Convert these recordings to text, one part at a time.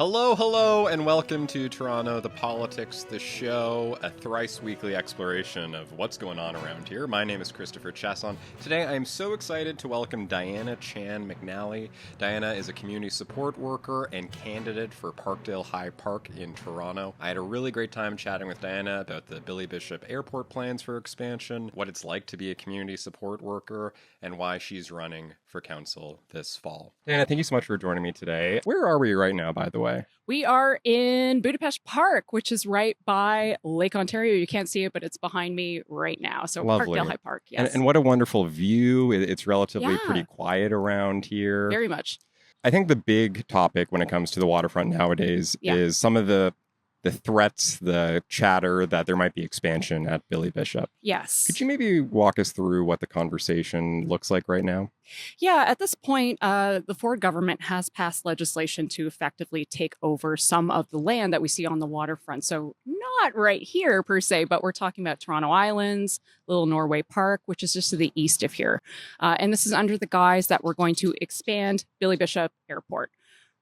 Hello, hello, and welcome to Toronto, the Politics, the show, a thrice weekly exploration of what's going on around here. My name is Christopher Chiasson. Today, I am so excited to welcome Diana Chan McNally. Diana is a community support worker and candidate for Parkdale High Park in Toronto. I had a really great time chatting with Diana about the Billy Bishop Airport plans for expansion, what it's like to be a community support worker, and why she's running for council this fall. Diana, thank you so much for joining me today. Where are we right now, by the way? We are in Budapest Park, which is right by Lake Ontario. You can't see it, but it's behind me right now. So Lovely. Parkdale High Park, yes. And what a wonderful view. It's relatively pretty quiet around here. Very much. I think the big topic when it comes to the waterfront nowadays is some of the threats, the chatter that there might be expansion at Billy Bishop. Yes. Could you maybe walk us through what the conversation looks like right now? Yeah, at this point, the Ford government has passed legislation to effectively take over some of the land that we see on the waterfront. So not right here per se, but we're talking about Toronto Islands, Little Norway Park, which is just to the east of here. And this is under the guise that we're going to expand Billy Bishop Airport.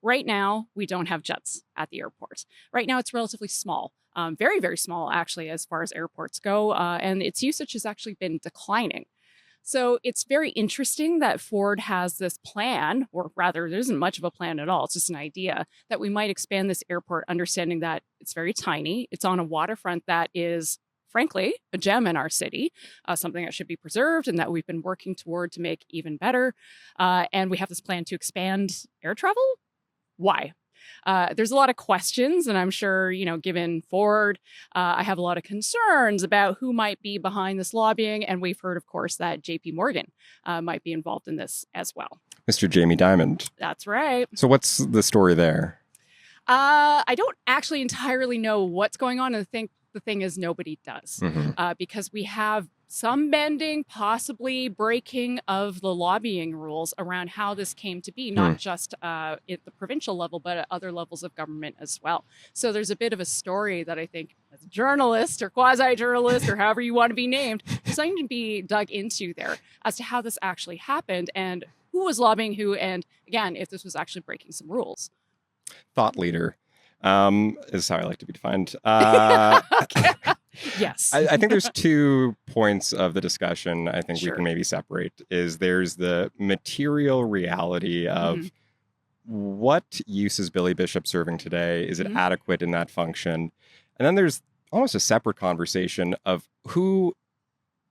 Right now, we don't have jets at the airport. Right now, it's relatively small, very, very small, actually, as far as airports go. And its usage has actually been declining. So it's very interesting that Ford has this plan, or rather, there isn't much of a plan at all. It's just an idea that we might expand this airport, understanding that it's very tiny. It's on a waterfront that is, frankly, a gem in our city, something that should be preserved and that we've been working toward to make even better. And we have this plan to expand air travel. Why? There's a lot of questions, and I'm sure, given Ford, I have a lot of concerns about who might be behind this lobbying. And we've heard, of course, that JP Morgan might be involved in this as well. Mr. Jamie Dimon. That's right. So what's the story there? I don't actually entirely know what's going on. And I think the thing is nobody does because we have some bending, possibly breaking of the lobbying rules around how this came to be, not just at the provincial level, but at other levels of government as well. So there's a bit of a story that I think as a journalist or quasi-journalist or however you want to be named, there's something to be dug into there as to how this actually happened and who was lobbying who. And again, if this was actually breaking some rules. Thought leader is how I like to be defined. Yes. I think there's 2 points of the discussion I think we can maybe separate. There's the material reality of what use is Billy Bishop serving today? Is it adequate in that function? And then there's almost a separate conversation of who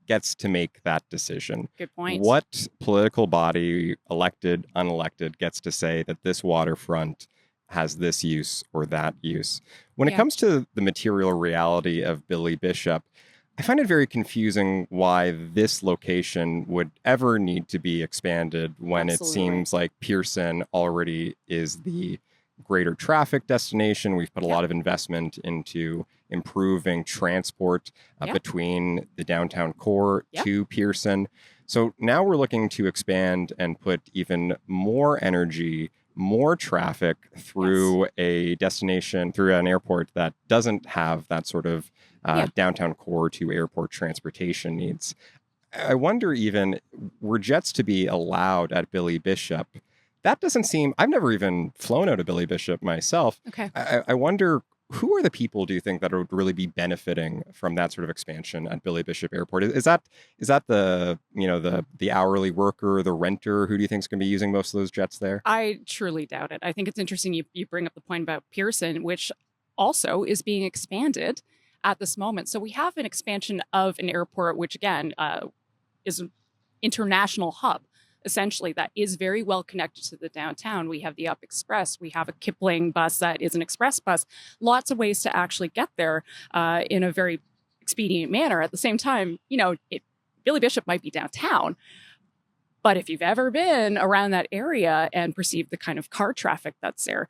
gets to make that decision. Good point. What political body, elected, unelected, gets to say that this waterfront has this use or that use. When it comes to the material reality of Billy Bishop, I find it very confusing why this location would ever need to be expanded when it seems like Pearson already is the greater traffic destination. We've put a lot of investment into improving transport between the downtown core to Pearson. So now we're looking to expand and put even more energy, more traffic through a destination, through an airport that doesn't have that sort of downtown core to airport transportation needs. I wonder even, were jets to be allowed at Billy Bishop? That doesn't seem, I've never even flown out of Billy Bishop myself. Okay. I wonder, who are the people, do you think, that would really be benefiting from that sort of expansion at Billy Bishop Airport? Is that the the hourly worker, the renter? Who do you think is going to be using most of those jets there? I truly doubt it. I think it's interesting you bring up the point about Pearson, which also is being expanded at this moment. So we have an expansion of an airport, which again is an international hub. Essentially, that is very well connected to the downtown. We have the Up Express. We have a Kipling bus that is an express bus. Lots of ways to actually get there in a very expedient manner. At the same time, Billy Bishop might be downtown, but if you've ever been around that area and perceived the kind of car traffic that's there,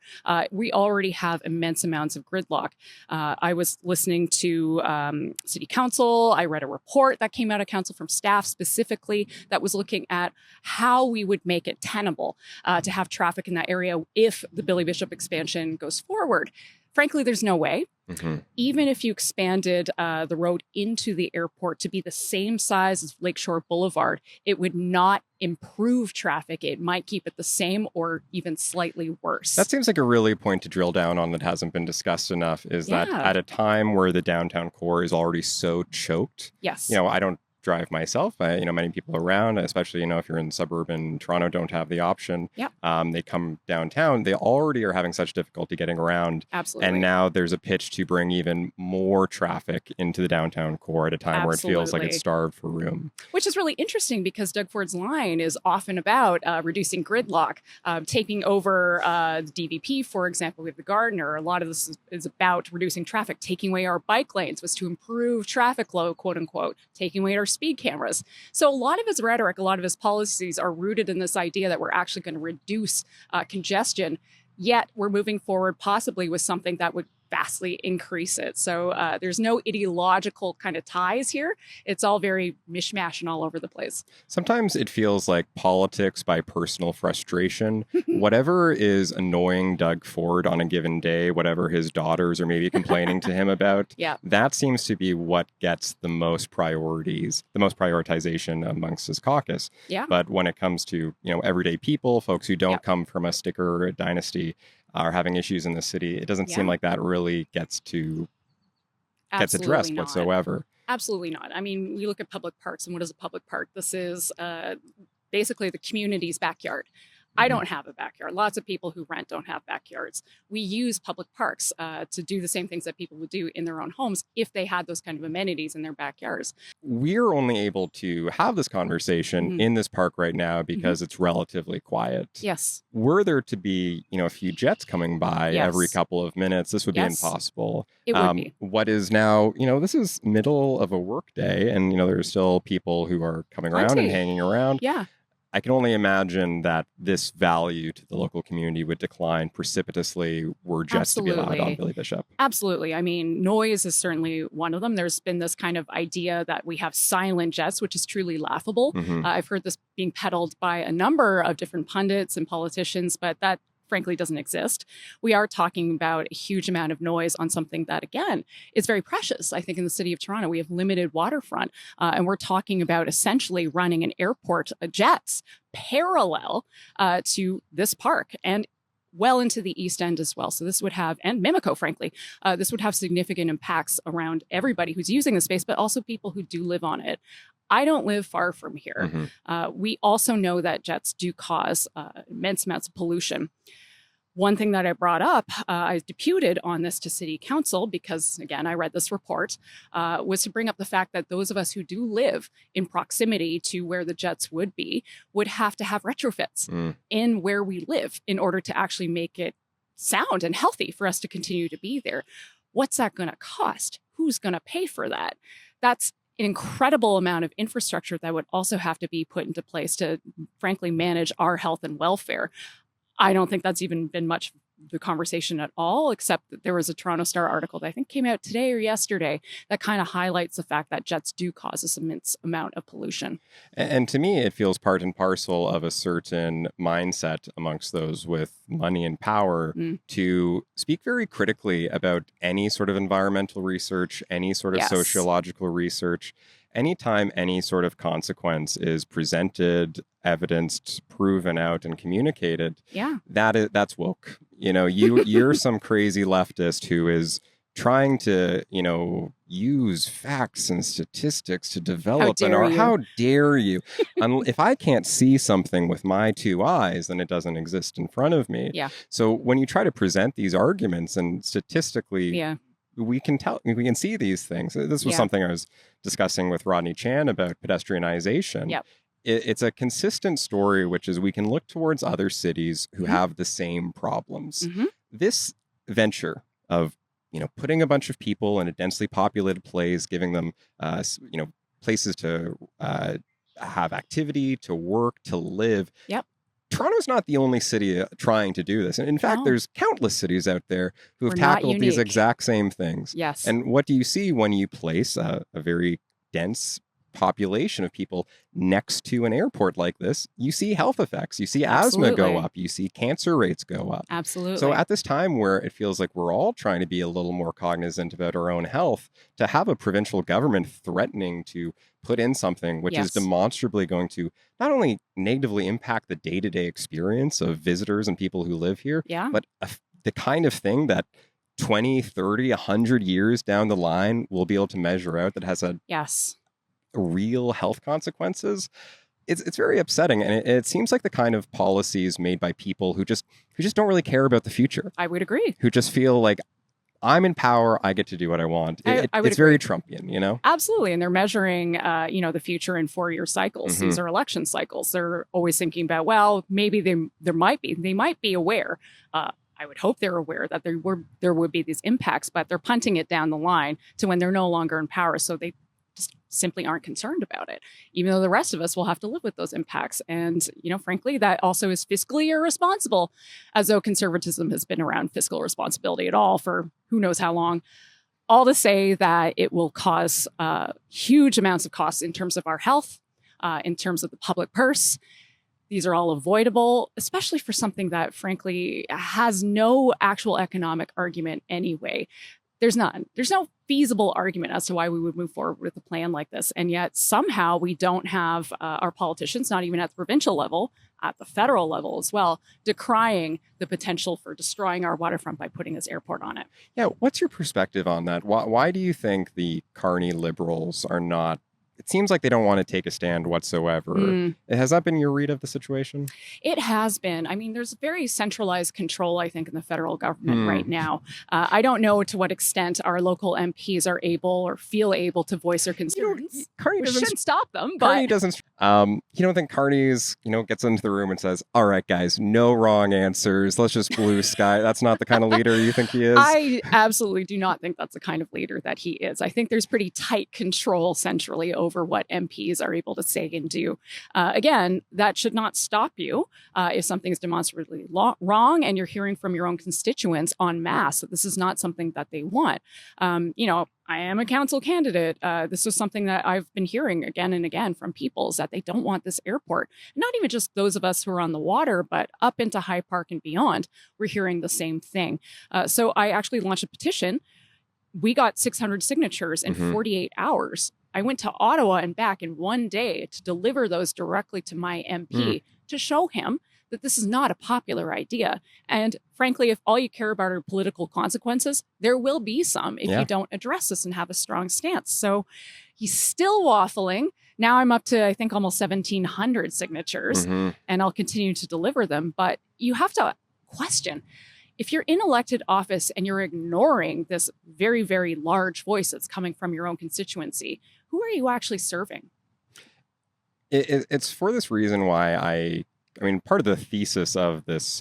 we already have immense amounts of gridlock. I was listening to City Council. I read a report that came out of Council from staff specifically that was looking at how we would make it tenable to have traffic in that area if the Billy Bishop expansion goes forward. Frankly, there's no way. Mhm. Even if you expanded the road into the airport to be the same size as Lakeshore Boulevard, it would not improve traffic. It might keep it the same or even slightly worse. That seems like a really point to drill down on that hasn't been discussed enough, is that Yeah. at a time where the downtown core is already so choked, Yes. I don't drive myself. Many people around, especially, if you're in suburban Toronto, don't have the option. Yep. They come downtown. They already are having such difficulty getting around. Absolutely. And now there's a pitch to bring even more traffic into the downtown core at a time where it feels like it's starved for room. Which is really interesting because Doug Ford's line is often about reducing gridlock, taking over the DVP, for example, with the Gardiner. A lot of this is about reducing traffic. Taking away our bike lanes was to improve traffic flow, quote unquote, taking away our speed cameras. So a lot of his rhetoric, a lot of his policies are rooted in this idea that we're actually going to reduce congestion, yet we're moving forward possibly with something that would vastly increase it. So there's no ideological kind of ties here. It's all very mishmash and all over the place. Sometimes it feels like politics by personal frustration. Whatever is annoying Doug Ford on a given day, whatever his daughters are maybe complaining to him about, that seems to be what gets the most priorities, the most prioritization amongst his caucus. Yeah. But when it comes to, everyday people, folks who don't come from a sticker dynasty, are having issues in the city, it doesn't seem like that really gets addressed whatsoever. Absolutely not. I mean, we look at public parks, and what is a public park? This is basically the community's backyard. I don't have a backyard. Lots of people who rent don't have backyards. We use public parks to do the same things that people would do in their own homes if they had those kind of amenities in their backyards. We're only able to have this conversation in this park right now because it's relatively quiet. Yes. Were there to be, a few jets coming by every couple of minutes, this would be impossible. It would be. What is now, this is middle of a work day, and, there's still people who are coming around and hanging around. Yeah. I can only imagine that this value to the local community would decline precipitously were jets to be allowed on Billy Bishop. Absolutely. I mean, noise is certainly one of them. There's been this kind of idea that we have silent jets, which is truly laughable. I've heard this being peddled by a number of different pundits and politicians, but that frankly doesn't exist. We are talking about a huge amount of noise on something that, again, is very precious. I think in the city of Toronto, we have limited waterfront, and we're talking about essentially running an airport, jets, parallel to this park and well into the East End as well. So this would have, and Mimico, frankly, this would have significant impacts around everybody who's using the space, but also people who do live on it. I don't live far from here. We also know that jets do cause immense amounts of pollution. One thing that I brought up, I deputed on this to City Council because, again, I read this report, was to bring up the fact that those of us who do live in proximity to where the jets would be would have to have retrofits in where we live in order to actually make it sound and healthy for us to continue to be there. What's that going to cost? Who's going to pay for that? That's an incredible amount of infrastructure that would also have to be put into place to, frankly, manage our health and welfare. I don't think that's even been much the conversation at all, except that there was a Toronto Star article that I think came out today or yesterday that kind of highlights the fact that jets do cause this immense amount of pollution. And to me, it feels part and parcel of a certain mindset amongst those with money and power to speak very critically about any sort of environmental research, any sort of sociological research. Anytime any sort of consequence is presented, evidenced, proven out, and communicated, that's woke. You're some crazy leftist who is trying to, use facts and statistics to develop how dare you? If I can't see something with my two eyes, then it doesn't exist in front of me. Yeah. So when you try to present these arguments and statistically, we can see these things. This was something I was discussing with Rodney Chan about pedestrianization. It's a consistent story, which is we can look towards other cities who have the same problems. This venture of, putting a bunch of people in a densely populated place, giving them, places to have activity, to work, to live. Toronto's not the only city trying to do this. And in fact, there's countless cities out there who have tackled these exact same things. Yes. And what do you see when you place a very dense population of people next to an airport like this, you see health effects. You see asthma go up. You see cancer rates go up. Absolutely. So at this time where it feels like we're all trying to be a little more cognizant about our own health, to have a provincial government threatening to put in something which is demonstrably going to not only negatively impact the day-to-day experience of visitors and people who live here, but the kind of thing that 20, 30, 100 years down the line we'll be able to measure out that has a real health consequences. It's very upsetting, and it seems like the kind of policies made by people who just don't really care about the future. I would agree. Who just feel like, I'm in power, I get to do what I want. It's very Trumpian, you know? Absolutely. And they're measuring, the future in 4-year cycles. These are election cycles. They're always thinking about, well, maybe they might be aware. I would hope they're aware that there would be these impacts, but they're punting it down the line to when they're no longer in power. So they just simply aren't concerned about it, even though the rest of us will have to live with those impacts. And, frankly, that also is fiscally irresponsible, as though conservatism has been around fiscal responsibility at all for who knows how long. All to say that it will cause huge amounts of costs in terms of our health, in terms of the public purse. These are all avoidable, especially for something that, frankly, has no actual economic argument anyway. There's none. There's no feasible argument as to why we would move forward with a plan like this. And yet somehow we don't have our politicians, not even at the provincial level, at the federal level as well, decrying the potential for destroying our waterfront by putting this airport on it. Yeah. What's your perspective on that? Why do you think the Carney Liberals are not? It seems like they don't want to take a stand whatsoever. Has that been your read of the situation? It has been. I mean, there's very centralized control, I think, in the federal government right now. I don't know to what extent our local MPs are able or feel able to voice their concerns. Carney shouldn't stop them. Carney doesn't. You don't think Carney's, gets into the room and says, all right, guys, no wrong answers. Let's just blue sky. That's not the kind of leader you think he is? I absolutely do not think that's the kind of leader that he is. I think there's pretty tight control centrally over what MPs are able to say and do. Again, that should not stop you if something is demonstrably wrong and you're hearing from your own constituents en masse that this is not something that they want. I am a council candidate. This is something that I've been hearing again and again from people, is that they don't want this airport. Not even just those of us who are on the water, but up into High Park and beyond, we're hearing the same thing. So I actually launched a petition. We got 600 signatures in 48 hours. I went to Ottawa and back in one day to deliver those directly to my MP to show him that this is not a popular idea. And frankly, if all you care about are political consequences, there will be some if you don't address this and have a strong stance. So he's still waffling. Now I'm up to, I think, almost 1,700 signatures, and I'll continue to deliver them. But you have to question, if you're in elected office and you're ignoring this very, very large voice that's coming from your own constituency, who are you actually serving? It's for this reason why I mean, part of the thesis of this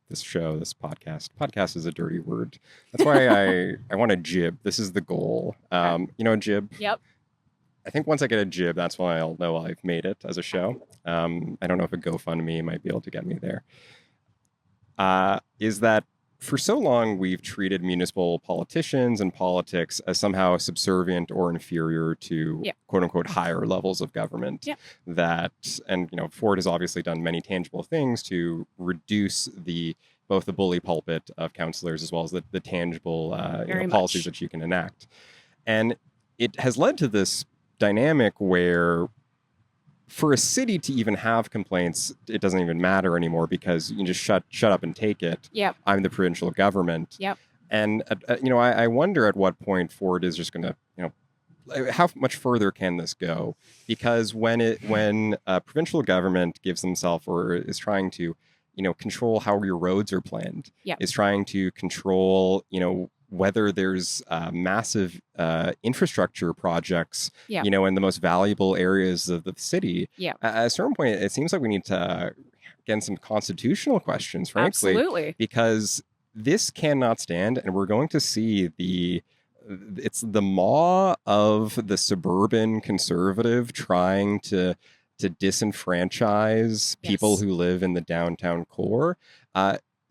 this show, this podcast is a dirty word. That's why I want a jib. This is the goal. A jib? Yep. I think once I get a jib, that's when I'll know I've made it as a show. I don't know if a GoFundMe might be able to get me there. Is that for so long we've treated municipal politicians and politics as somehow subservient or inferior to quote unquote higher levels of government. Ford has obviously done many tangible things to reduce both the bully pulpit of councillors as well as the tangible policies that you can enact. And it has led to this dynamic where for a city to even have complaints, it doesn't even matter anymore because you can just shut up and take it. I'm the provincial government. And, I wonder at what point Ford is just going to, how much further can this go? Because when a provincial government gives themselves or is trying to, control how your roads are planned, is trying to control, whether there's massive infrastructure projects, in the most valuable areas of the city. At a certain point, it seems like we need to get some constitutional questions, frankly. Absolutely. Because this cannot stand, and we're going to see it's the maw of the suburban conservative trying to disenfranchise people who live in the downtown core.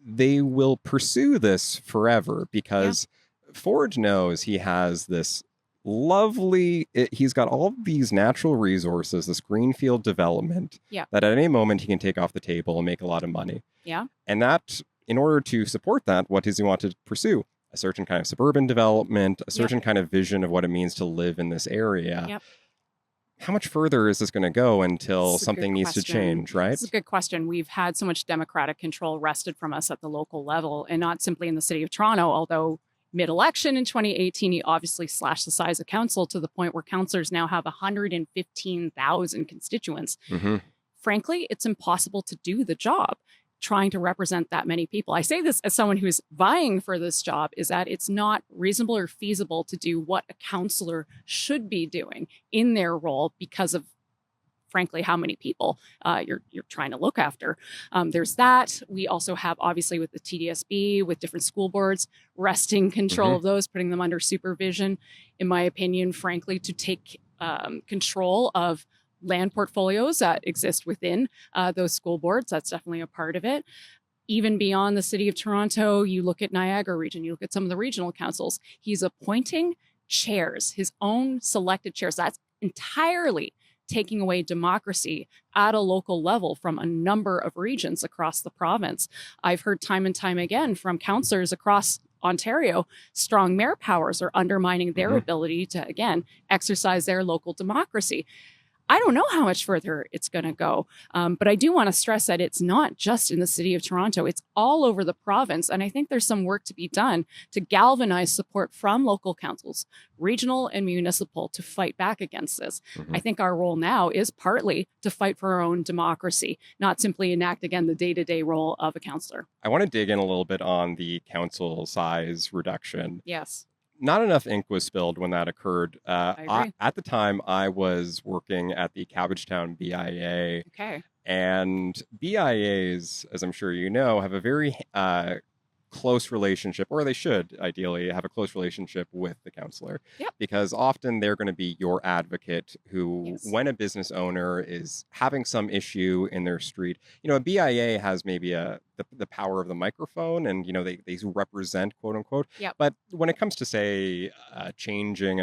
They will pursue this forever because Ford knows he has this, lovely. He's got all these natural resources, this greenfield development that at any moment he can take off the table and make a lot of money. Yeah. And that, in order to support that, what does he want to pursue? A certain kind of suburban development, a certain kind of vision of what it means to live in this area. Yep. How much further is this going to go until something needs to change, right? It's a good question. We've had so much democratic control wrested from us at the local level, and not simply in the city of Toronto, although mid-election in 2018, he obviously slashed the size of council to the point where councillors now have 115,000 constituents. Mm-hmm. Frankly, it's impossible to do the job trying to represent that many people. I say this as someone who's vying for this job, is that it's not reasonable or feasible to do what a councillor should be doing in their role because of, frankly, how many people you're trying to look after. There's that. We also have, obviously, with the TDSB, with different school boards, wresting control of those, putting them under supervision, in my opinion, frankly, to take control of land portfolios that exist within those school boards. That's definitely a part of it. Even beyond the city of Toronto, you look at Niagara region, you look at some of the regional councils, he's appointing chairs, his own selected chairs. That's entirely taking away democracy at a local level from a number of regions across the province. I've heard time and time again from councillors across Ontario, strong mayor powers are undermining their ability to, again, exercise their local democracy. I don't know how much further it's going to go, but I do want to stress that it's not just in the city of Toronto. It's all over the province, and I think there's some work to be done to galvanize support from local councils, regional and municipal, to fight back against this. I think our role now is partly to fight for our own democracy, not simply enact, again, the day-to-day role of a councillor. I want to dig in a little bit on the council size reduction. Yes. Not enough ink was spilled when that occurred. At the time, I was working at the Cabbagetown BIA. Okay. And BIAs, as I'm sure you know, have a very close relationship, or they should ideally have a close relationship with the councillor. Yep. Because often they're going to be your advocate who, when a business owner is having some issue in their street, a BIA has maybe the power of the microphone, and they represent, quote unquote. Yep. But when it comes to, say, changing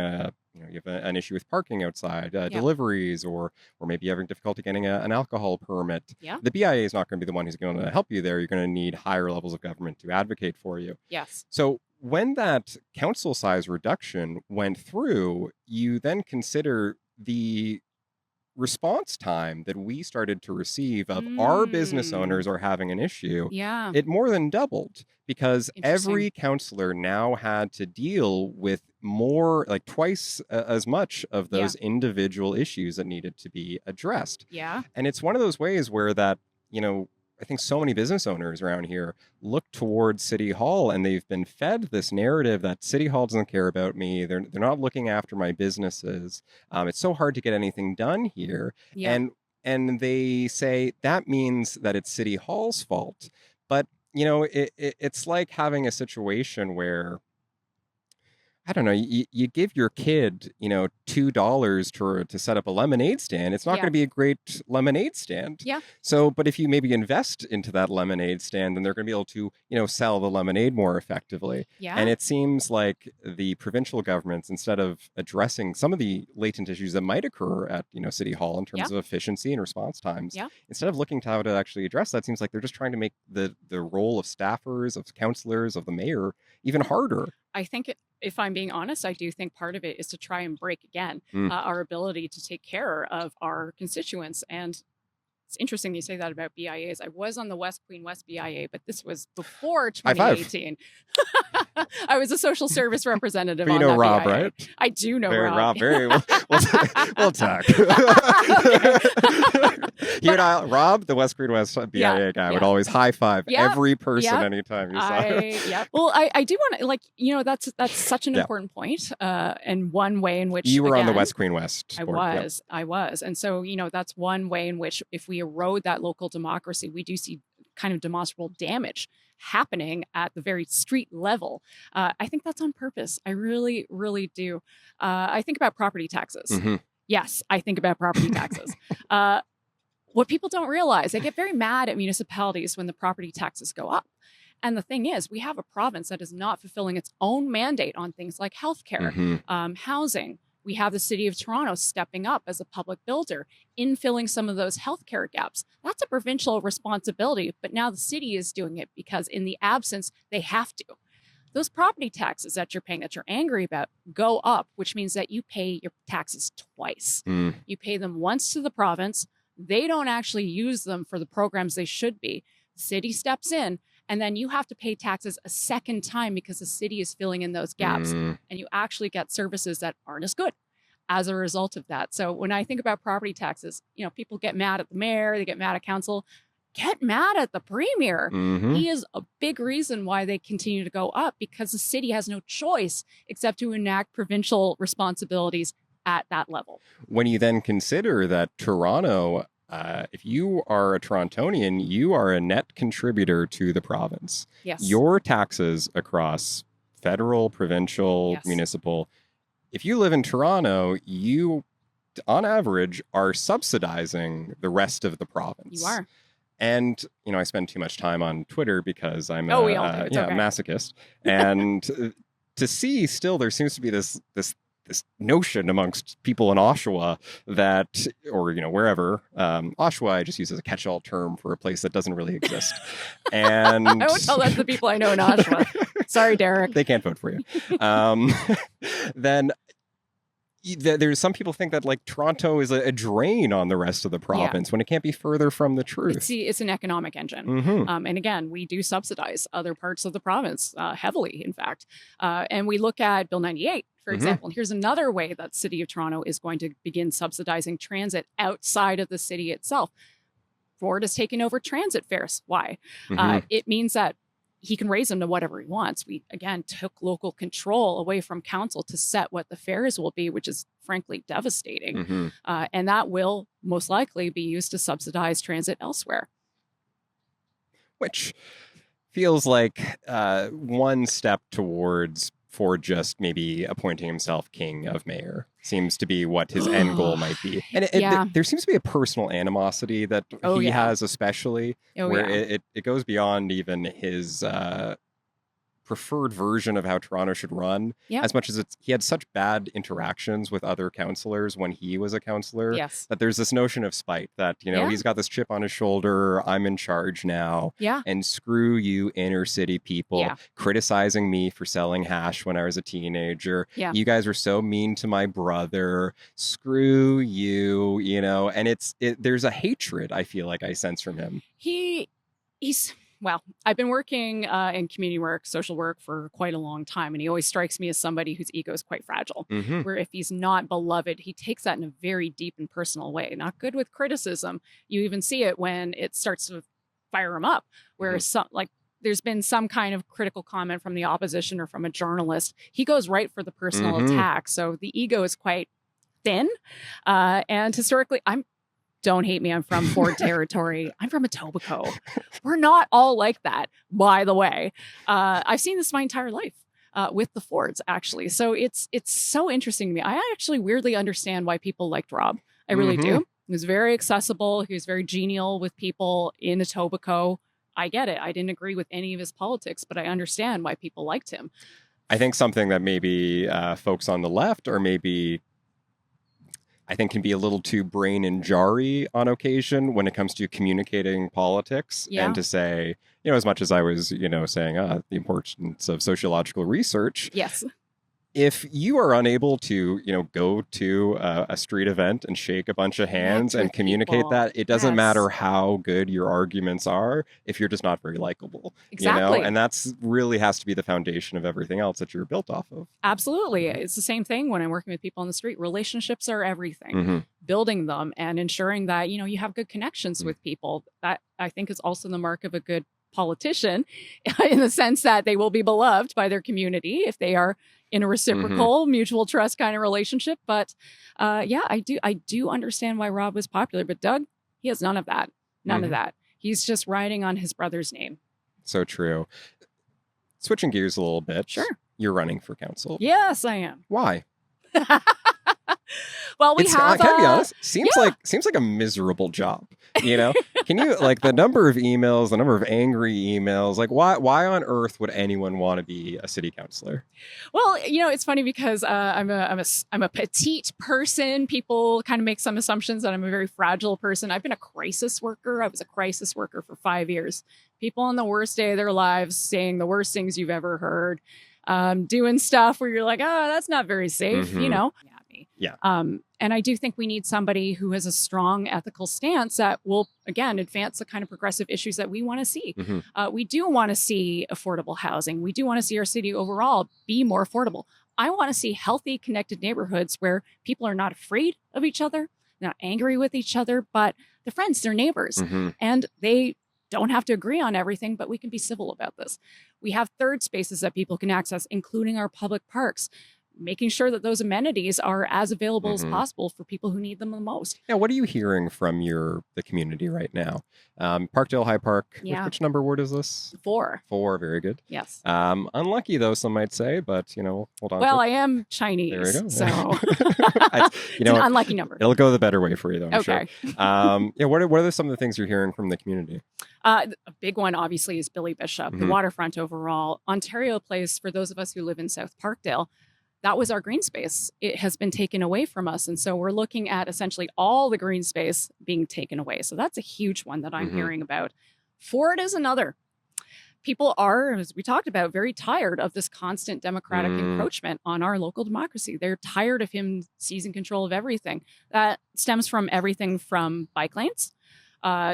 you have an issue with parking outside, deliveries, or maybe having difficulty getting an alcohol permit. Yeah. The BIA is not going to be the one who's going to help you there. You're going to need higher levels of government to advocate for you. Yes. So when that council size reduction went through, you then consider the response time that we started to receive of our business owners are having an issue. Yeah. It more than doubled, because every councillor now had to deal with more, like twice as much of those individual issues that needed to be addressed. Yeah. And it's one of those ways where that, I think so many business owners around here look towards City Hall, and they've been fed this narrative that City Hall doesn't care about me. They're not looking after my businesses. It's so hard to get anything done here. Yeah. And they say that means that it's City Hall's fault. But, it's like having a situation where, I don't know, you give your kid, $2 to set up a lemonade stand. It's not going to be a great lemonade stand. Yeah. So, but if you maybe invest into that lemonade stand, then they're going to be able to, sell the lemonade more effectively. Yeah. And it seems like the provincial governments, instead of addressing some of the latent issues that might occur at, City Hall in terms of efficiency and response times, instead of looking to how to actually address that, seems like they're just trying to make the role of staffers, of councillors, of the mayor even harder. I think if I'm being honest, I do think part of it is to try and break again our ability to take care of our constituents. And it's interesting you say that about BIAs. I was on the West Queen West BIA, but this was before 2018. I was a social service representative. But you know Rob, BIA. right? I do know Rob. Very well. We'll talk. Rob, the West Queen West BIA guy, would always high five every person anytime you saw him. Well, I do want to, that's such an important point. And one way in which you were on the West Queen West. I was. And so, that's one way in which, if we erode that local democracy, we do see kind of demonstrable damage happening at the very street level. I think that's on purpose. I really, really do. I think about property taxes. Yes, I think about property taxes. What people don't realize, they get very mad at municipalities when the property taxes go up. And the thing is, we have a province that is not fulfilling its own mandate on things like healthcare, housing. We have the city of Toronto stepping up as a public builder, infilling some of those healthcare gaps. That's a provincial responsibility, but now the city is doing it because in the absence, they have to. Those property taxes that you're paying, that you're angry about, go up, which means that you pay your taxes twice. You pay them once to the province. They don't actually use them for the programs they should be. The city steps in, and then you have to pay taxes a second time because the city is filling in those gaps. And you actually get services that aren't as good as a result of that. So when I think about property taxes, people get mad at the mayor, they get mad at council. Get mad at the premier. He is a big reason why they continue to go up, because the city has no choice except to enact provincial responsibilities at that level. When you then consider that Toronto, if you are a Torontonian, you are a net contributor to the province. Yes. Your taxes across federal, provincial, municipal, if you live in Toronto, you, on average, are subsidizing the rest of the province. You are. And, I spend too much time on Twitter because I'm a masochist. And to see still there seems to be this notion amongst people in Oshawa that, or, wherever, Oshawa I just use as a catch-all term for a place that doesn't really exist. And I won't tell that to the people I know in Oshawa. Sorry, Derek. They can't vote for you. Then there's some people think that Toronto is a drain on the rest of the province when it can't be further from the truth. It's an economic engine. And again, we do subsidize other parts of the province heavily, in fact. And we look at Bill 98, for example. Here's another way that City of Toronto is going to begin subsidizing transit outside of the city itself. Ford is taking over transit fares. Why? It means that he can raise them to whatever he wants. We, again, took local control away from council to set what the fares will be, which is frankly devastating. And that will most likely be used to subsidize transit elsewhere. Which feels like one step towards Ford just maybe appointing himself king of mayor. Seems to be what his end goal might be. And there seems to be a personal animosity that he has, especially, where it goes beyond even his preferred version of how Toronto should run, as much as he had such bad interactions with other councillors when he was a councillor, that there's this notion of spite that, he's got this chip on his shoulder, I'm in charge now, and screw you inner city people criticizing me for selling hash when I was a teenager. You guys were so mean to my brother, screw you, and there's a hatred I feel like I sense from him. Well, I've been working in community work, social work for quite a long time, and he always strikes me as somebody whose ego is quite fragile, where if he's not beloved, he takes that in a very deep and personal way. Not good with criticism. You even see it when it starts to fire him up, where there's been some kind of critical comment from the opposition or from a journalist. He goes right for the personal attack. So the ego is quite thin. And historically, don't hate me, I'm from Ford territory. I'm from Etobicoke. We're not all like that, by the way. I've seen this my entire life with the Fords, actually. So it's so interesting to me. I actually weirdly understand why people liked Rob. I really do. He was very accessible. He was very genial with people in Etobicoke. I get it. I didn't agree with any of his politics, but I understand why people liked him. I think something that maybe folks on the left or maybe I think can be a little too brain and jarry on occasion when it comes to communicating politics and to say, as much as I was, saying the importance of sociological research. Yes. If you are unable to, go to a street event and shake a bunch of hands and communicate people. That, it doesn't matter how good your arguments are if you're just not very likable. Exactly. And that's really has to be the foundation of everything else that you're built off of. Absolutely. It's the same thing when I'm working with people on the street. Relationships are everything. Building them and ensuring that, you have good connections with people. That I think is also the mark of a good politician in the sense that they will be beloved by their community if they are in a reciprocal mutual trust kind of relationship. But I do understand why Rob was popular, but Doug, he has none of that. None of that. He's just riding on his brother's name. So true. Switching gears a little bit. Sure. You're running for council. Yes, I am. Why? Well, we have. Can I be honest? Seems like a miserable job. You know, can you like the number of emails, the number of angry emails? Like, why on earth would anyone want to be a city councillor? Well, it's funny because I'm a petite person. People kind of make some assumptions that I'm a very fragile person. I've been a crisis worker. I was a crisis worker for 5 years. People on the worst day of their lives saying the worst things you've ever heard, doing stuff where you're like, oh, that's not very safe, Yeah. And I do think we need somebody who has a strong ethical stance that will, again, advance the kind of progressive issues that we want to see. We do want to see affordable housing. We do want to see our city overall be more affordable. I want to see healthy, connected neighborhoods where people are not afraid of each other, not angry with each other, but they're friends, they're neighbors. And they don't have to agree on everything, but we can be civil about this. We have third spaces that people can access, including our public parks, making sure that those amenities are as available as possible for people who need them the most. Yeah, what are you hearing from the community right now? Parkdale High Park, which number ward is this? 4. 4, very good. Yes. Unlucky though, some might say, but hold on. Well, I am Chinese, there we go. so it's an unlucky number. It'll go the better way for you though, I'm okay. Sure. What are some of the things you're hearing from the community? A big one, obviously, is Billy Bishop, the waterfront overall. Ontario Place, for those of us who live in South Parkdale, that was our green space. It has been taken away from us. And so we're looking at essentially all the green space being taken away. So that's a huge one that I'm hearing about. Ford is another. People are, as we talked about, very tired of this constant democratic encroachment on our local democracy. They're tired of him seizing control of everything. That stems from everything from bike lanes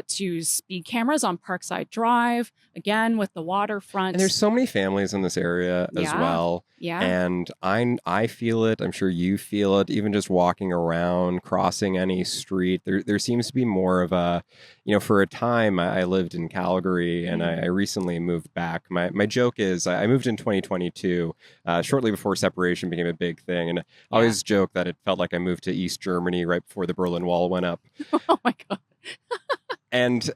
to speed cameras on Parkside Drive, again, with the waterfront. And there's so many families in this area as well. Yeah. And I feel it. I'm sure you feel it. Even just walking around, crossing any street, there seems to be more of a, for a time I lived in Calgary and I recently moved back. My joke is I moved in 2022, shortly before separation became a big thing. And I always joke that it felt like I moved to East Germany right before the Berlin Wall went up. Oh my God. And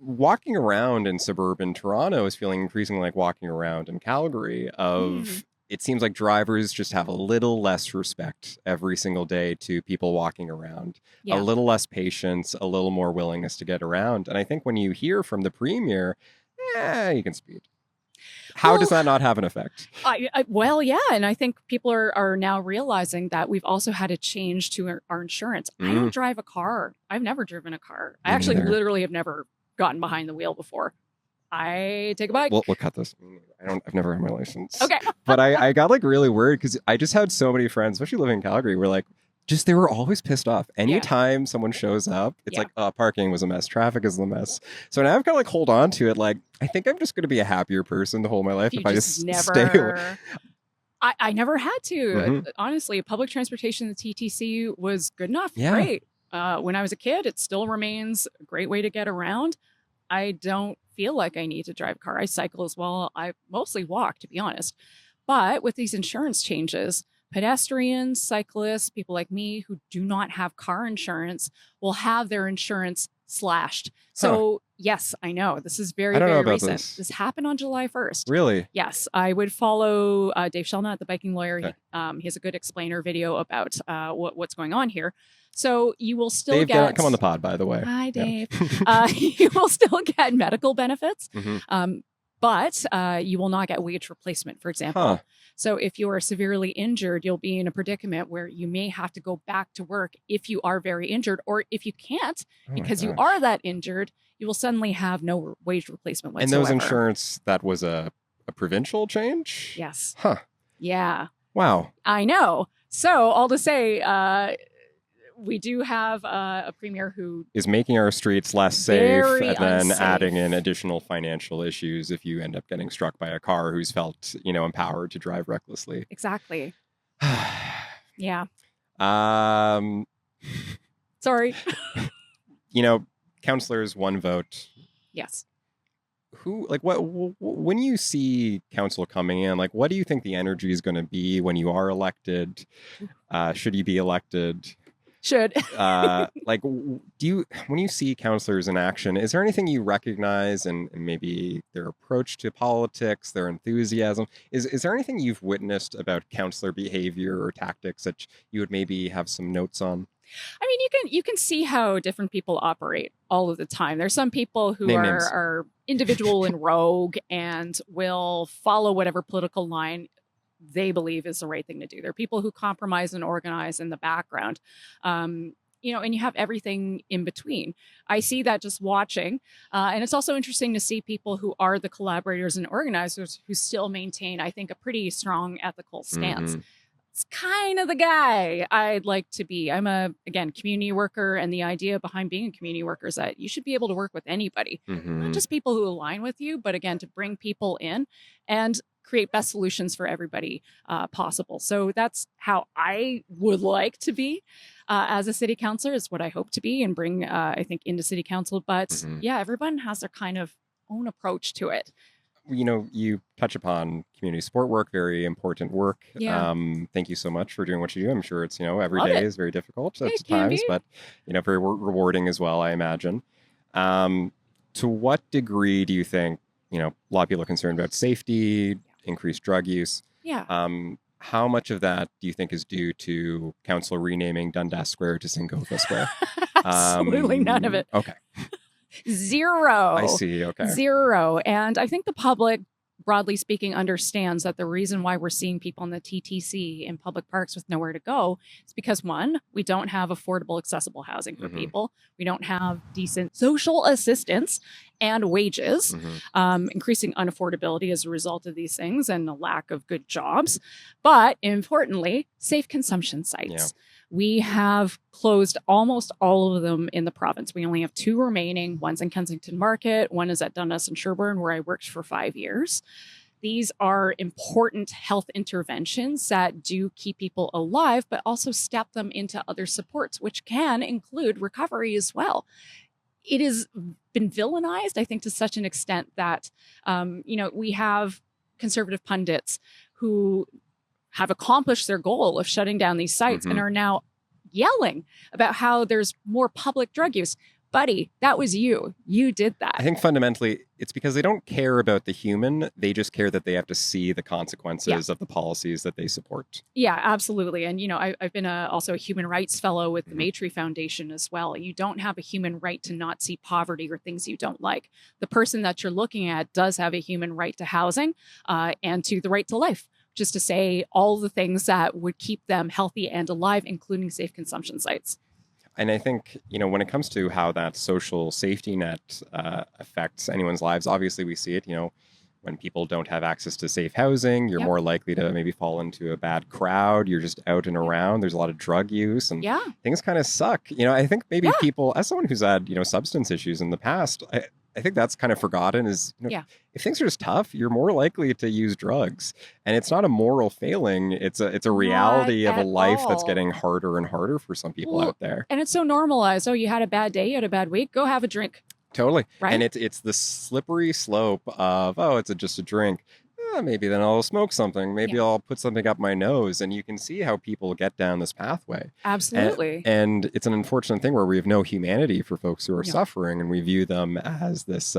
walking around in suburban Toronto is feeling increasingly like walking around in Calgary it seems like drivers just have a little less respect every single day to people walking around, a little less patience, a little more willingness to get around. And I think when you hear from the premier, you can speed. How does that not have an effect? Well, yeah. And I think people are now realizing that we've also had a change to our insurance. I don't drive a car. I've never driven a car. I actually literally have never gotten behind the wheel before. I take a bike. We'll cut this. I've never had my license. Okay. But I got like really worried because I just had so many friends, especially living in Calgary, were like, they were always pissed off. Anytime someone shows up, it's like, parking was a mess. Traffic is a mess. So now I've got to like hold on to it. Like, I think I'm just going to be a happier person the whole of my life if I just stay away. I never had to. Honestly, public transportation, the TTC was good enough. Yeah. Great. When I was a kid, it still remains a great way to get around. I don't feel like I need to drive a car. I cycle as well. I mostly walk, to be honest. But with these insurance changes, pedestrians, cyclists, people like me who do not have car insurance will have their insurance slashed. So, yes, I know this is very, very recent. This happened on July 1st. Really? Yes. I would follow Dave Shelna at The Biking Lawyer. Okay. He has a good explainer video about what's going on here. So you will still Dave, come on the pod, by the way. Hi, Dave. You will still get medical benefits, but you will not get wage replacement, for example. So if you are severely injured, you'll be in a predicament where you may have to go back to work if you are very injured, or if you can't, because you are that injured, you will suddenly have no wage replacement whatsoever. And those insurance, that was a provincial change? Yes. Huh. Yeah. Wow. I know. So all to say, we do have a premier who is making our streets less safe and then unsafe. Adding in additional financial issues if you end up getting struck by a car who's felt, empowered to drive recklessly. Exactly. Yeah. Sorry. Councillors, one vote. Yes. When you see council coming in, what do you think the energy is going to be when you are elected? Should you be elected? Should. Like, when you see councillors in action, is there anything you recognize in maybe their approach to politics, their enthusiasm? Is there anything you've witnessed about councillor behavior or tactics that you would maybe have some notes on? I mean, you can see how different people operate all of the time. There's some people who are individual and rogue and will follow whatever political line they believe is the right thing to do. There are people who compromise and organize in the background. And you have everything in between. I see that just watching. And it's also interesting to see people who are the collaborators and organizers who still maintain, I think, a pretty strong ethical stance. Mm-hmm. It's kind of the guy I'd like to be. I'm again, community worker, and the idea behind being a community worker is that you should be able to work with anybody, not just people who align with you, but again, to bring people in and create best solutions for everybody possible. So that's how I would like to be as a city councillor, is what I hope to be and bring, I think, into city council. But yeah, everyone has their kind of own approach to it. You touch upon community support work, very important work. Yeah. Thank you so much for doing what you do. I'm sure it's, every day is very difficult at times, but, very rewarding as well, I imagine. To what degree do you think, a lot of people are concerned about safety, increased drug use? Yeah. How much of that do you think is due to council renaming Dundas Square to Sankofa Square? Absolutely none of it. Okay. Zero. I see. Okay. Zero. And I think the public, broadly speaking, understands that the reason why we're seeing people in the TTC in public parks with nowhere to go is because, one, we don't have affordable, accessible housing for people. We don't have decent social assistance and wages, increasing unaffordability as a result of these things and a lack of good jobs. But importantly, safe consumption sites. Yeah. We have closed almost all of them in the province. We only have 2 remaining. One's in Kensington Market. One is at Dundas and Sherbourne, where I worked for 5 years. These are important health interventions that do keep people alive, but also step them into other supports, which can include recovery as well. It has been villainized, I think, to such an extent that, we have conservative pundits who have accomplished their goal of shutting down these sites and are now yelling about how there's more public drug use. Buddy, that was you. You did that. I think fundamentally it's because they don't care about the human. They just care that they have to see the consequences of the policies that they support. Yeah, absolutely. And, I've been also a human rights fellow with the Maitrey Foundation as well. You don't have a human right to not see poverty or things you don't like. The person that you're looking at does have a human right to housing and to the right to life. Just to say all the things that would keep them healthy and alive, including safe consumption sites. And I think, when it comes to how that social safety net affects anyone's lives, obviously we see it, when people don't have access to safe housing, you're more likely to maybe fall into a bad crowd. You're just out and around. There's a lot of drug use and things kind of suck. I think maybe people, as someone who's had, substance issues in the past, I think that's kind of forgotten is, if things are just tough, you're more likely to use drugs. And it's not a moral failing. It's a reality of a life that's getting harder and harder for some people out there. And it's so normalized. Oh, you had a bad day, you had a bad week, go have a drink. Totally. Right? And it's the slippery slope of, it's just a drink. Maybe then I'll smoke something. Maybe I'll put something up my nose. And you can see how people get down this pathway. Absolutely. And it's an unfortunate thing where we have no humanity for folks who are suffering. And we view them as this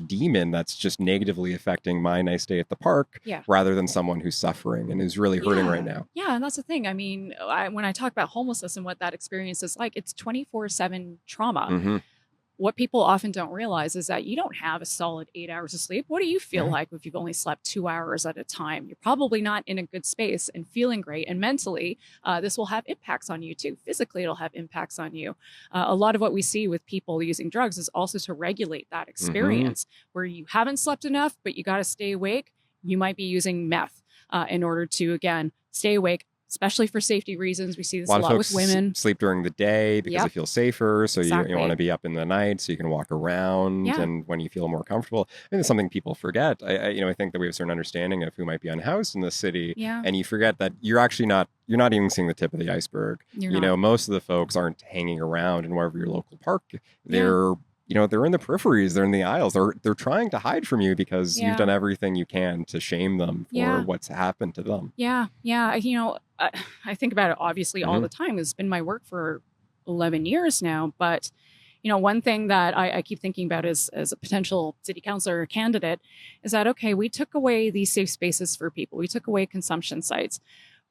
demon that's just negatively affecting my nice day at the park rather than someone who's suffering and is really hurting right now. Yeah, and that's the thing. I mean, when I talk about homelessness and what that experience is like, it's 24/7 trauma. What people often don't realize is that you don't have a solid 8 hours of sleep. What do you feel like if you've only slept 2 hours at a time? You're probably not in a good space and feeling great. And mentally, this will have impacts on you too. Physically, it'll have impacts on you. A lot of what we see with people using drugs is also to regulate that experience where you haven't slept enough, but you got to stay awake. You might be using meth in order to, again, stay awake. Especially for safety reasons. We see this a lot with women. Sleep during the day because they feel safer. So you want to be up in the night so you can walk around and when you feel more comfortable. I think it's something people forget. I think that we have a certain understanding of who might be unhoused in the city. Yeah. And you forget that you're not even seeing the tip of the iceberg. Most of the folks aren't hanging around in wherever your local park. They're they're in the peripheries, they're in the aisles, they're trying to hide from you because you've done everything you can to shame them for what's happened to them. Yeah. I think about it obviously all the time. It's been my work for 11 years now, but one thing that I keep thinking about as a potential city councilor candidate is that, okay, we took away these safe spaces for people. We took away consumption sites.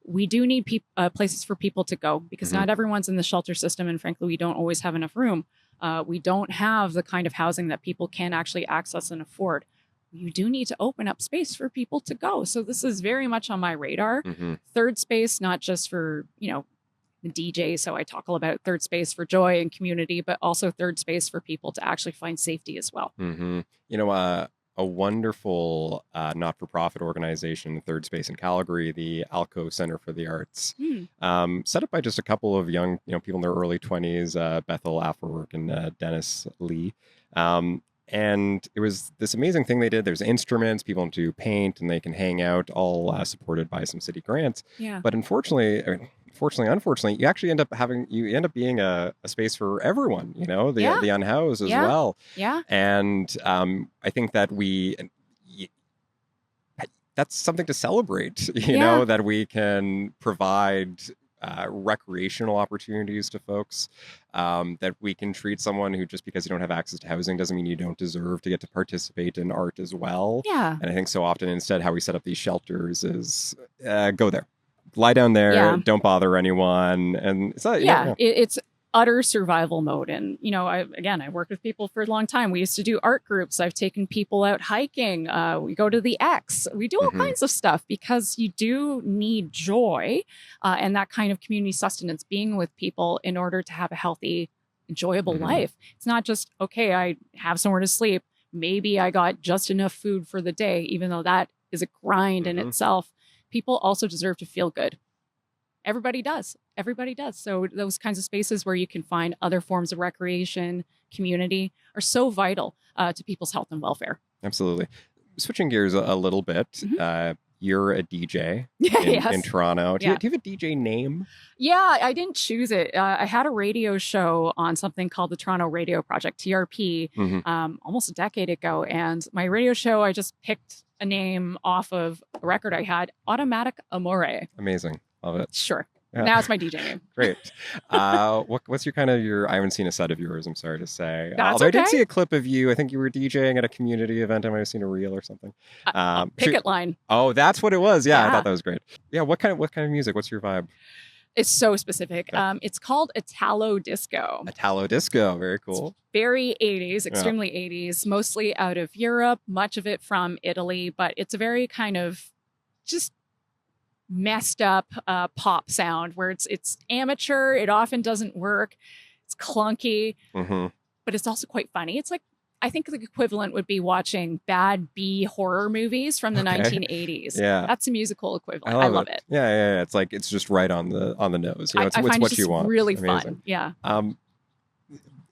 We do need places for people to go because not everyone's in the shelter system. And frankly, we don't always have enough room. We don't have the kind of housing that people can actually access and afford. You do need to open up space for people to go. So this is very much on my radar. Third space, not just for, the DJ. So I talk all about third space for joy and community, but also third space for people to actually find safety as well. A wonderful not-for-profit organization, Third Space in Calgary, the Alco Center for the Arts, set up by just a couple of young, people in their early 20s, Bethel Afterwork and Dennis Lee. And it was this amazing thing they did. There's instruments, people do paint, and they can hang out, all supported by some city grants. Yeah. But unfortunately, you actually end up being a space for everyone, the unhoused as well. Yeah. And I think that that's something to celebrate, that we can provide recreational opportunities to folks, that we can treat someone who, just because you don't have access to housing doesn't mean you don't deserve to get to participate in art as well. Yeah. And I think so often instead how we set up these shelters is go there. Lie down there, don't bother anyone. And it's not, it's utter survival mode. And, I worked with people for a long time. We used to do art groups. I've taken people out hiking. We go to the X. We do all kinds of stuff because you do need joy and that kind of community sustenance, being with people in order to have a healthy, enjoyable life. It's not just, okay, I have somewhere to sleep. Maybe I got just enough food for the day, even though that is a grind in itself. People also deserve to feel good. Everybody does. So those kinds of spaces where you can find other forms of recreation, community are so vital to people's health and welfare. Absolutely. Switching gears a little bit, you're a DJ in Toronto. Do you have a DJ name? Yeah, I didn't choose it. I had a radio show on something called the Toronto Radio Project, TRP, almost a decade ago. And my radio show, I just picked a name off of a record I had, Automatic Amore. Amazing. Love it. Sure. Yeah. Now it's my DJ name. Great. What's your I haven't seen a set of yours, I'm sorry to say. Although okay. I did see a clip of you. I think you were DJing at a community event. I might have seen a reel or something. Picket line. Oh, that's what it was. Yeah, I thought that was great. Yeah, what kind of music? What's your vibe? It's so specific. Okay. It's called Italo Disco. Italo Disco. Very cool. It's very 80s, extremely 80s, mostly out of Europe, much of it from Italy, but it's a very kind of just messed up pop sound where it's amateur. It often doesn't work. It's clunky, but it's also quite funny. It's like, I think the equivalent would be watching bad B horror movies from the 1980s. Yeah. That's a musical equivalent. I love it. Yeah. It's like, it's just right on the nose. It's I find what it you want. Really Amazing. fun. Yeah.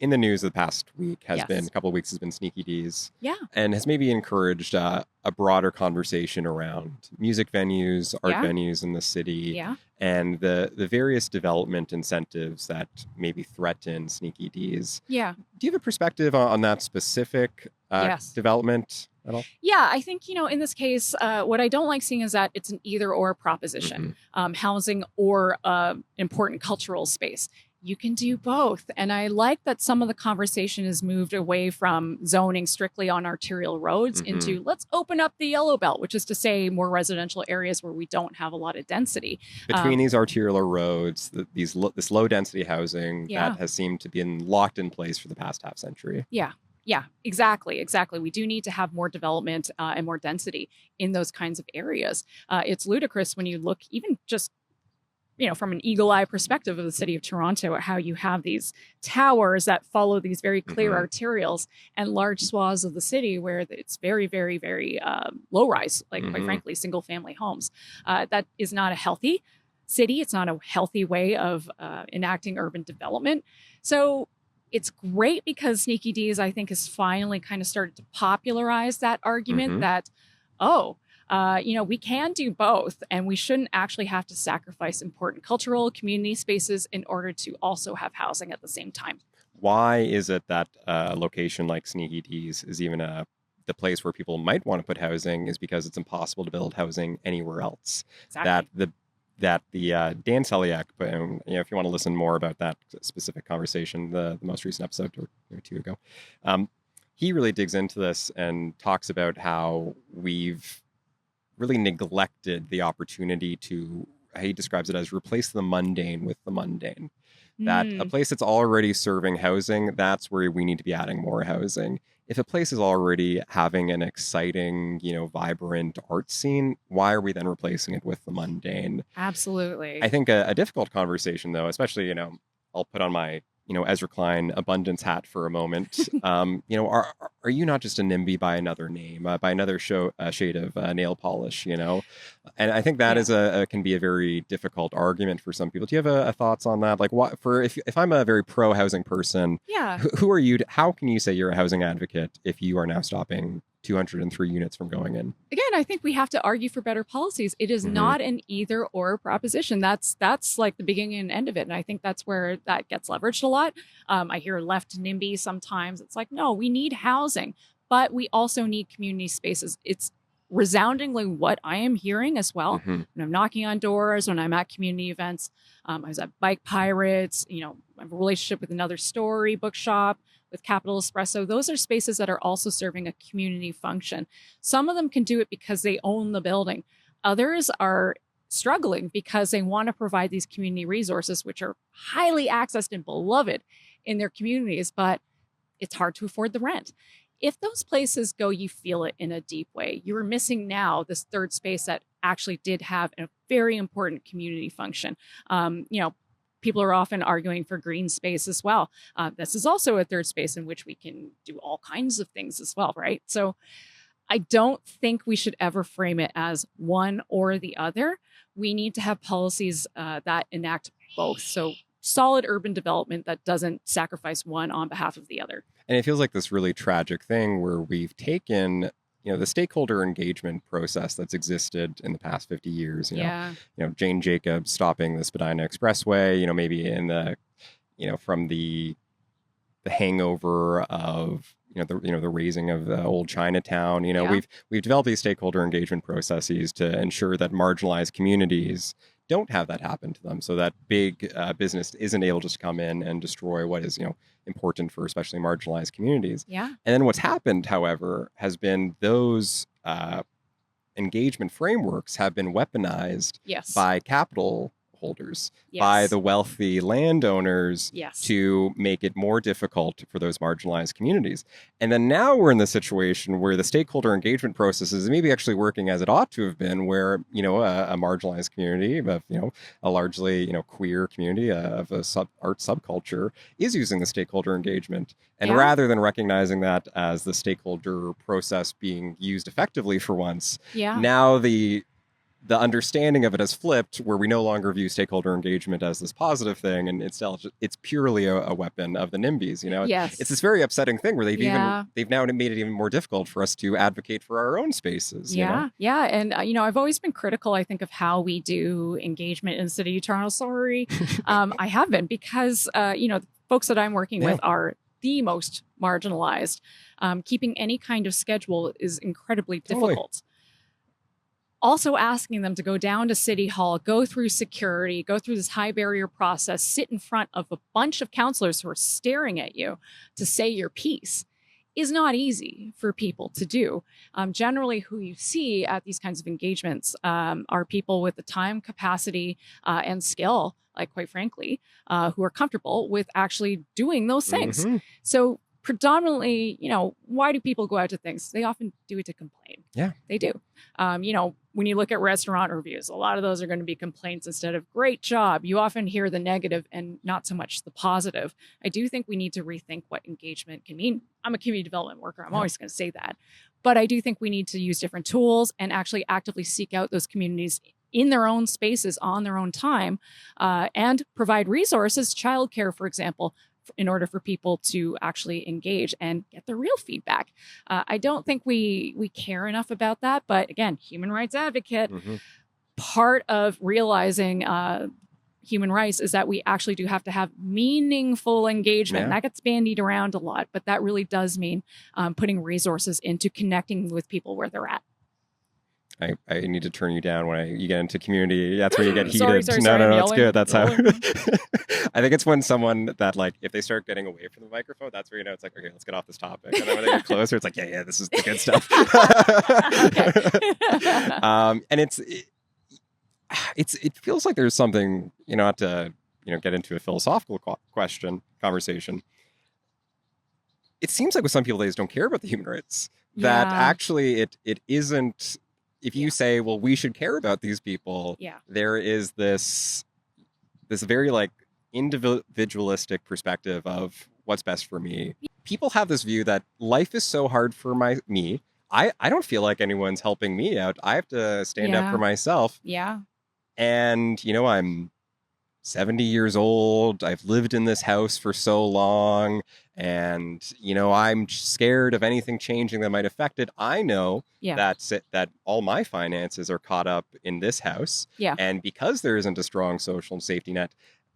In the news the past week a couple of weeks has been Sneaky D's. Yeah. And has maybe encouraged a broader conversation around music venues, art venues in the city. Yeah. And the various development incentives that maybe threaten Sneaky D's. Yeah. Do you have a perspective on that specific development at all? Yeah, I think, in this case, what I don't like seeing is that it's an either or proposition, housing or important cultural space. You can do both. And I like that some of the conversation has moved away from zoning strictly on arterial roads into let's open up the yellow belt, which is to say more residential areas where we don't have a lot of density. Between these arterial roads, this low density housing that has seemed to be locked in place for the past half century. Yeah, exactly. We do need to have more development and more density in those kinds of areas. It's ludicrous when you look even just from an eagle eye perspective of the city of Toronto, how you have these towers that follow these very clear arterials and large swaths of the city where it's very, very, very low rise, like quite frankly, single family homes. That is not a healthy city. It's not a healthy way of enacting urban development. So it's great because Sneaky D's, I think, has finally kind of started to popularize that argument that, we can do both, and we shouldn't actually have to sacrifice important cultural community spaces in order to also have housing at the same time. why is it that a location like Sneaky D's is even the place where people might want to put housing is because it's impossible to build housing anywhere else. Exactly. That the Dan Celiak, if you want to listen more about that specific conversation, the most recent episode or two ago, he really digs into this and talks about how we've really neglected the opportunity to, he describes it as replace the mundane with the mundane. That a place that's already serving housing, that's where we need to be adding more housing. If a place is already having an exciting, vibrant art scene, why are we then replacing it with the mundane? Absolutely. I think a difficult conversation, though, especially, I'll put on my, Ezra Klein abundance hat for a moment. Are you not just a NIMBY by another name, by another shade of nail polish, And I think that is can be a very difficult argument for some people. Do you have a thoughts on that? Like, what if I'm a very pro housing person, who are you? How can you say you're a housing advocate if you are now stopping 203 units from going in? Again, I think we have to argue for better policies. It is not an either or proposition. That's like the beginning and end of it. And I think that's where that gets leveraged a lot. I hear left NIMBY sometimes. It's like, no, we need housing, but we also need community spaces. It's resoundingly what I am hearing as well. When I'm knocking on doors, when I'm at community events. I was at Bike Pirates, I have a relationship with Another Story bookshop, with Capital Espresso. Those are spaces that are also serving a community function. Some of them can do it because they own the building. Others are struggling because they want to provide these community resources, which are highly accessed and beloved in their communities, but it's hard to afford the rent. If those places go, you feel it in a deep way. You are missing now this third space that actually did have a very important community function. People are often arguing for green space as well. This is also a third space in which we can do all kinds of things as well, right? So I don't think we should ever frame it as one or the other. We need to have policies that enact both. So solid urban development that doesn't sacrifice one on behalf of the other. And it feels like this really tragic thing where we've taken the stakeholder engagement process that's existed in the past 50 years, Jane Jacobs stopping the Spadina Expressway, maybe in the, from the hangover of, the raising of the old Chinatown, we've developed these stakeholder engagement processes to ensure that marginalized communities don't have that happen to them, so that big business isn't able to just come in and destroy what is, important for especially marginalized communities. Yeah. And then what's happened, however, has been those engagement frameworks have been weaponized by capital holders, by the wealthy landowners to make it more difficult for those marginalized communities. And then now we're in the situation where the stakeholder engagement process is maybe actually working as it ought to have been, where, a marginalized community of, a largely, queer community of a art subculture is using the stakeholder engagement. And rather than recognizing that as the stakeholder process being used effectively for once, now the understanding of it has flipped, where we no longer view stakeholder engagement as this positive thing, and it's purely a weapon of the NIMBYs. It's this very upsetting thing where they've now made it even more difficult for us to advocate for our own spaces. And I've always been critical, I think, of how we do engagement in the city of Toronto. Sorry, I have been, because the folks that I'm working with are the most marginalized. Keeping any kind of schedule is incredibly difficult. Also asking them to go down to City Hall, go through security, go through this high barrier process, sit in front of a bunch of councillors who are staring at you to say your piece is not easy for people to do. Generally, who you see at these kinds of engagements are people with the time, capacity, and skill, like, quite frankly, who are comfortable with actually doing those things. So predominantly, why do people go out to things? They often do it to complain. Yeah, they do. When you look at restaurant reviews, a lot of those are going to be complaints instead of great job. You often hear the negative and not so much the positive. I do think we need to rethink what engagement can mean. I'm a community development worker. I'm always going to say that. But I do think we need to use different tools and actually actively seek out those communities in their own spaces on their own time, and provide resources, childcare, for example, in order for people to actually engage and get the real feedback. I don't think we care enough about that. But again, human rights advocate, part of realizing human rights is that we actually do have to have meaningful engagement. Yeah. That gets bandied around a lot, but that really does mean putting resources into connecting with people where they're at. I need to turn you down when you get into community. That's when you get heated. Sorry, no, I'm that's yelling, good. That's yelling. how. I think it's when someone that like, if they start getting away from the microphone, that's where you know it's like, okay, let's get off this topic. And then when they get closer, it's like, yeah, this is the good stuff. And it feels like there's something, not to get into a philosophical conversation. It seems like with some people they just don't care about the human rights. That actually it isn't. If you say, well, we should care about these people, there is this very like individualistic perspective of what's best for me. People have this view that life is so hard for me. I don't feel like anyone's helping me out. I have to stand up for myself. Yeah. And, I'm 70 years old. I've lived in this house for so long. And, I'm scared of anything changing that might affect it. I know that all my finances are caught up in this house. Yeah. And because there isn't a strong social safety net,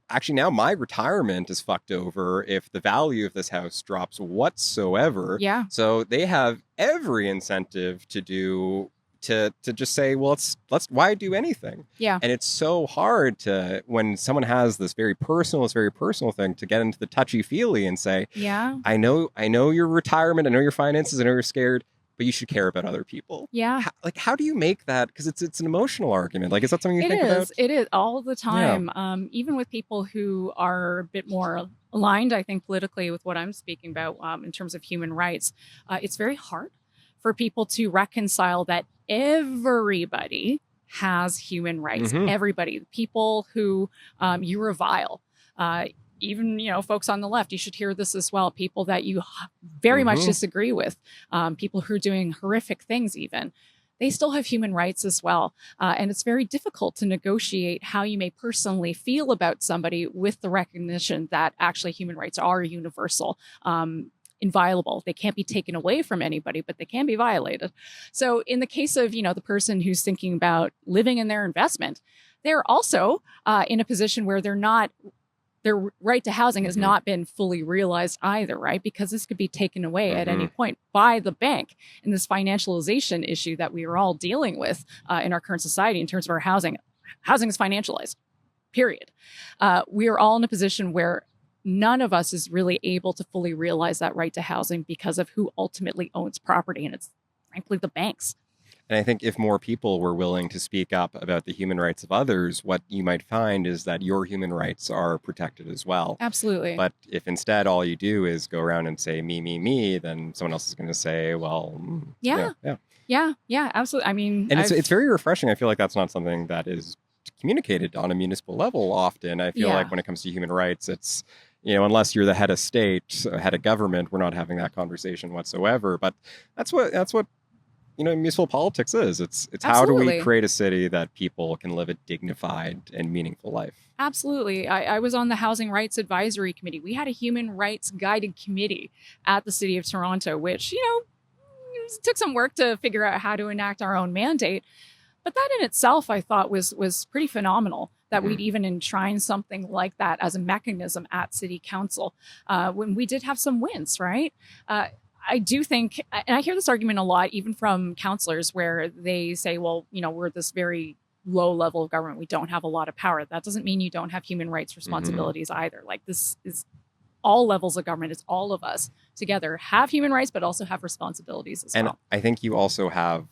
actually now my retirement is fucked over if the value of this house drops whatsoever. Yeah. So they have every incentive to just say, well, let's why do anything? Yeah. And it's so hard when someone has this very personal thing to get into the touchy-feely and say, I know your retirement, I know your finances, I know you're scared, but you should care about other people. Yeah. How do you make that? Because it's an emotional argument. Like, is that something you think about? It is all the time. Yeah. Even with people who are a bit more aligned, I think, politically with what I'm speaking about in terms of human rights, it's very hard for people to reconcile that everybody has human rights. Mm-hmm. Everybody, people who you revile, even, folks on the left, you should hear this as well. People that you very much disagree with, people who are doing horrific things even, they still have human rights as well. And it's very difficult to negotiate how you may personally feel about somebody with the recognition that actually human rights are universal. Inviolable. They can't be taken away from anybody, but they can be violated. So in the case of, the person who's thinking about living in their investment, they're also in a position where their right to housing has not been fully realized either, right? Because this could be taken away at any point by the bank. And this financialization issue that we are all dealing with in our current society in terms of our housing is financialized, period. We are all in a position where none of us is really able to fully realize that right to housing because of who ultimately owns property. And it's frankly the banks. And I think if more people were willing to speak up about the human rights of others, what you might find is that your human rights are protected as well. Absolutely. But if instead all you do is go around and say me, then someone else is going to say, well, yeah, absolutely. I mean, and it's very refreshing. I feel like that's not something that is communicated on a municipal level often. I feel like when it comes to human rights, it's, unless you're the head of state, head of government, we're not having that conversation whatsoever. But that's what municipal politics is. It's how do we create a city that people can live a dignified and meaningful life? Absolutely. I was on the Housing Rights Advisory Committee. We had a human rights guided committee at the City of Toronto, which, took some work to figure out how to enact our own mandate. But that in itself, I thought was pretty phenomenal that we'd even enshrine something like that as a mechanism at City Council when we did have some wins, right? I do think, and I hear this argument a lot, even from councillors, where they say, well, we're this very low level of government. We don't have a lot of power. That doesn't mean you don't have human rights responsibilities either. Like, this is all levels of government. It's all of us together have human rights, but also have responsibilities as well. And I think you also have,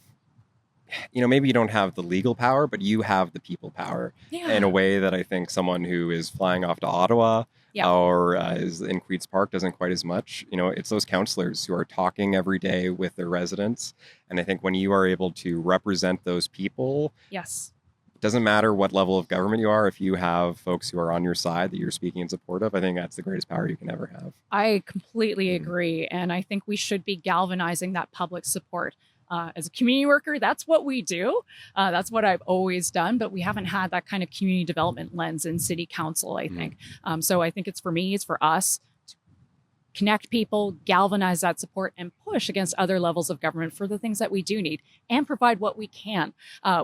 maybe you don't have the legal power, but you have the people power in a way that I think someone who is flying off to Ottawa or is in Queen's Park doesn't quite as much. It's those councillors who are talking every day with their residents. And I think when you are able to represent those people, it doesn't matter what level of government you are, if you have folks who are on your side that you're speaking in support of, I think that's the greatest power you can ever have. I completely agree. And I think we should be galvanizing that public support. As a community worker, that's what we do. That's what I've always done, but we haven't had that kind of community development lens in City Council, I think. So I think it's for us to connect people, galvanize that support, and push against other levels of government for the things that we do need and provide what we can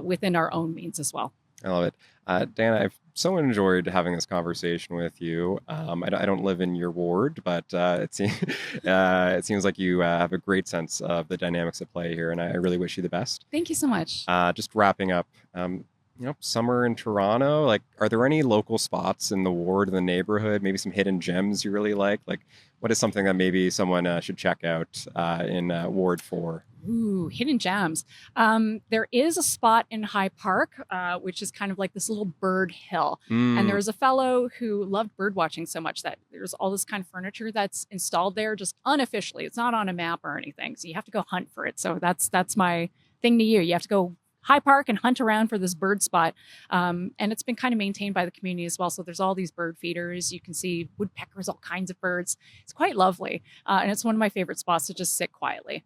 within our own means as well. I love it. Diana, I've so enjoyed having this conversation with you. I don't live in your ward, but it seems like you have a great sense of the dynamics at play here, and I really wish you the best. Thank you so much. Just wrapping up, summer in Toronto, like, are there any local spots in the ward, in the neighborhood, maybe some hidden gems you really like? Like, what is something that maybe someone should check out in Ward 4? Ooh, hidden gems. There is a spot in High Park, which is kind of like this little bird hill. And there was a fellow who loved bird watching so much that there's all this kind of furniture that's installed there just unofficially. It's not on a map or anything. So you have to go hunt for it. So that's my thing to you. You have to go High Park and hunt around for this bird spot. And it's been kind of maintained by the community as well. So there's all these bird feeders. You can see woodpeckers, all kinds of birds. It's quite lovely. And it's one of my favorite spots to just sit quietly.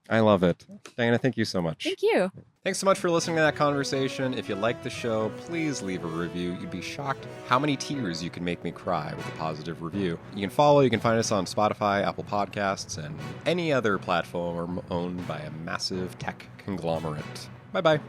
I love it. Diana, thank you so much. Thank you. Thanks so much for listening to that conversation. If you like the show, please leave a review. You'd be shocked how many tears you can make me cry with a positive review. You can find us on Spotify, Apple Podcasts, and any other platform owned by a massive tech conglomerate. Bye-bye.